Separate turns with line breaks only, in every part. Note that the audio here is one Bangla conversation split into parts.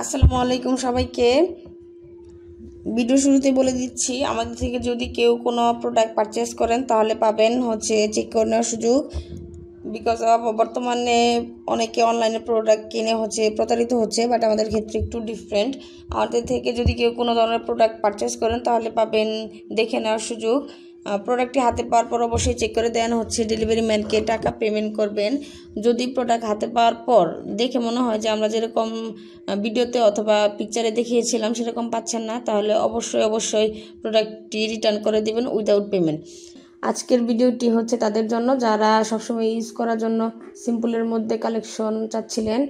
আসসালামু আলাইকুম সবাইকে। ভিডিও শুরুতে বলে দিচ্ছি, আমাদের থেকে যদি কেউ কোনো প্রোডাক্ট পারচেস করেন তাহলে পাবেন চেক করে নেওয়ার সুযোগ। বিকজ অফ বর্তমানে অনেকে অনলাইনে প্রোডাক্ট কিনে প্রতারিত হচ্ছে, বাট আমাদের ক্ষেত্রে একটু ডিফারেন্ট। আমাদের থেকে যদি কেউ কোনো ধরনের প্রোডাক্ট পারচেস করেন তাহলে পাবেন দেখে নেওয়ার সুযোগ। প্রোডাক্টটি হাতে পাওয়ার পর অবশ্যই চেক করে দেন ডেলিভারি ম্যানকে টাকা পেমেন্ট করবেন। যদি প্রোডাক্ট হাতে পাওয়ার পর দেখে মনে হয় যে আমরা যেরকম ভিডিওতে অথবা পিকচারে দেখিয়েছিলাম সেরকম পাচ্ছেন না, তাহলে অবশ্যই প্রোডাক্টটি রিটার্ন করে দিবেন উইদাউট পেমেন্ট। আজকের ভিডিওটি তাদের জন্য যারা সবসময় ইউজ করার জন্য সিম্পলের মধ্যে কালেকশন চাচ্ছিলেন।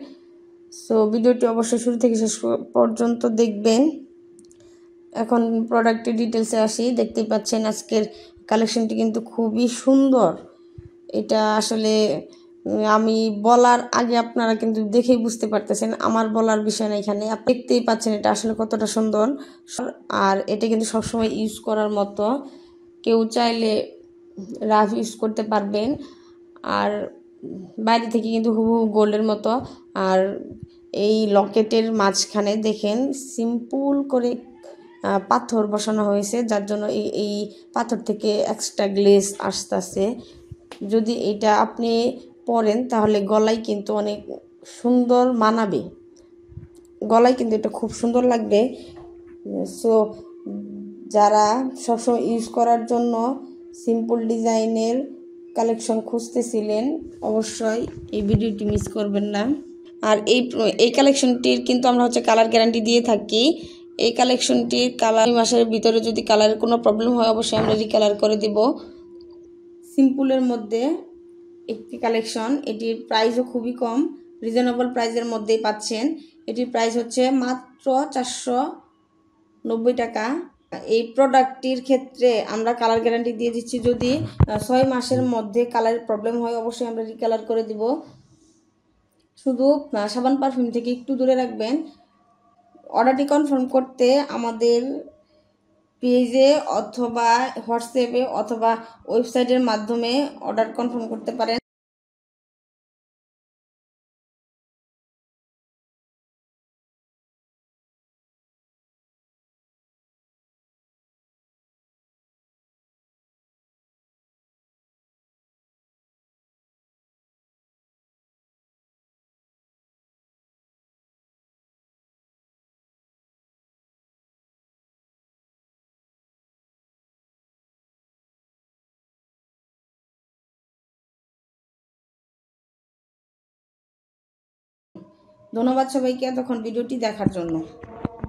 সো ভিডিওটি অবশ্যই শুরু থেকে শেষ পর্যন্ত দেখবেন। এখন প্রোডাক্টের ডিটেলসে আসি। দেখতেই পাচ্ছেন আজকের কালেকশনটি কিন্তু খুবই সুন্দর। এটা আসলে আমি বলার আগে আপনারা কিন্তু দেখেই বুঝতে পারতেছেন, আমার বলার বিষয় না এখানে। আপনি দেখতেই পাচ্ছেন এটা আসলে কতটা সুন্দর। আর এটা কিন্তু সবসময় ইউজ করার মতো, কেউ চাইলে রাফ ইউজ করতে পারবেন। আর বাইরে থেকে কিন্তু হুবহু গোল্ডের মতো। আর এই লকেটের মাঝখানে দেখেন সিম্পল করে পাথর বসানো হয়েছে, যার জন্য এই পাথর থেকে এক্সট্রা গ্লেজ আসতেছে। যদি এটা আপনি পরেন তাহলে গলায় কিন্তু অনেক সুন্দর মানাবে, গলায় কিন্তু এটা খুব সুন্দর লাগবে। সো যারা সবসময় ইউজ করার জন্য সিম্পল ডিজাইনের কালেকশন খুঁজতেছিলেন অবশ্যই এই ভিডিওটি মিস করবেন না। আর এই কালেকশনটির কিন্তু আমরা কালার গ্যারান্টি দিয়ে থাকি। এই কালেকশনটির কালার মাসের ভিতরে যদি কালারের কোনো প্রবলেম হয় অবশ্যই আমরা রিকালার করে দিব। সিম্পলের মধ্যে একটি কালেকশন, এটির প্রাইসও খুবই কম, রিজনেবল প্রাইসের মধ্যেই পাচ্ছেন। এটির প্রাইস মাত্র 490 টাকা। এই প্রোডাক্টটির ক্ষেত্রে আমরা কালার গ্যারান্টি দিয়ে দিচ্ছি, যদি 6 মাসের মধ্যে কালারের প্রবলেম হয় অবশ্যই আমরা রিকালার করে দিব। শুধু সাবান পারফিউম থেকে একটু দূরে রাখবেন। অর্ডারটি কনফার্ম করতে আমাদের পেজে অথবা হোয়াটসঅ্যাপে অথবা ওয়েবসাইটের মাধ্যমে অর্ডার কনফার্ম করতে পারেন। ধন্যবাদ সবাইকে এতক্ষণ ভিডিওটি দেখার জন্য।